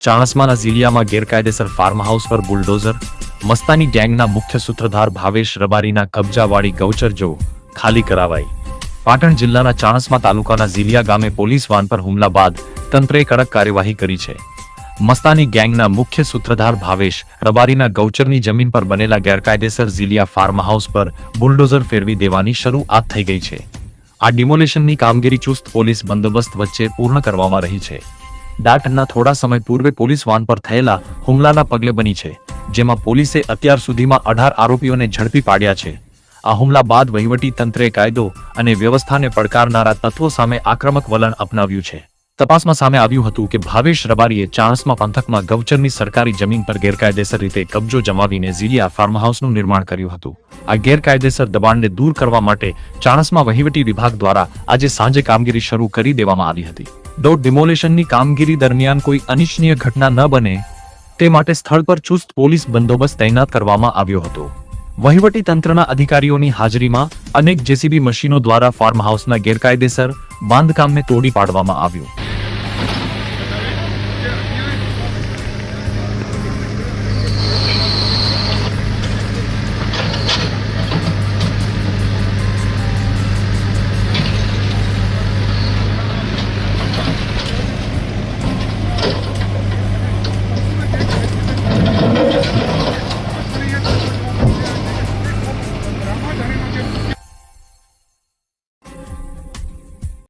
ચાણસ્માના ઝીલિયામાં ગેરકાયદેસર farm house પર bulldozer, Mastani ગેંગના મુખ્ય સૂત્રધાર ભાવેશ રબારીના કબજાવાળી ગૌચર જો ખાલી કરાવાઈ। પાટણ જિલ્લાના ચાણસ્મા તાલુકાના ઝીલિયા ગામે પોલીસ વાન પર હુમલા બાદ તંત્રે કડક કાર્યવાહી કરી છે। મસ્તાની ગેંગના મુખ્ય સૂત્રધાર ભાવેશ રબારીના ગૌચરની જમીન પર બનેલા ગેરકાયદેસર ઝીલિયા ફાર્મ હાઉસ પર બુલડોઝર ફેરવી દેવાની શરૂઆત થઈ ગઈ છે। આ ડિમોલેશનની કામગીરી ચુસ્ત પોલીસ બંદોબસ્ત વચ્ચે પૂર્ણ કરવામાં રહી છે। દાટના થોડા સમય પૂર્વે પોલીસ વાન પર થયેલા હુમલાના પગલે બની છે, જેમાં પોલીસે અત્યાર સુધીમાં 18 આરોપીઓને ઝડપી પાડ્યા છે। આ હુમલા બાદ વહીવટી તંત્રે કાયદો અને વ્યવસ્થાને પડકારનારા તત્વો સામે આક્રમક વલણ અપનાવ્યું છે। તપાસમાં સામે આવ્યું હતું કે ભાવેશ રબારીએ ચાણસ્મા પંથકમાં ગૌચરની સરકારી જમીન પર ગેરકાયદેસર રીતે કબજો જમાવીને ઝીલિયા ફાર્મ હાઉસનું નિર્માણ કર્યું હતું। આ ગેરકાયદેસર દબાણને દૂર કરવા માટે ચાણસ્મા વહીવટી વિભાગ દ્વારા આજે સાંજે કામગીરી શરૂ કરી દેવામાં આવી હતી। ડિમોલેશનની કામગીરી દરમિયાન કોઈ અનિચ્છનીય ઘટના ન બને તે માટે સ્થળ પર ચુસ્ત પોલીસ બંદોબસ્ત તૈનાત કરવામાં આવ્યો હતો। વહીવટી તંત્રના અધિકારીઓની હાજરીમાં અનેક જેસીબી મશીનો દ્વારા ફાર્મ હાઉસના ગેરકાયદેસર બાંધકામને તોડી પાડવામાં આવ્યું।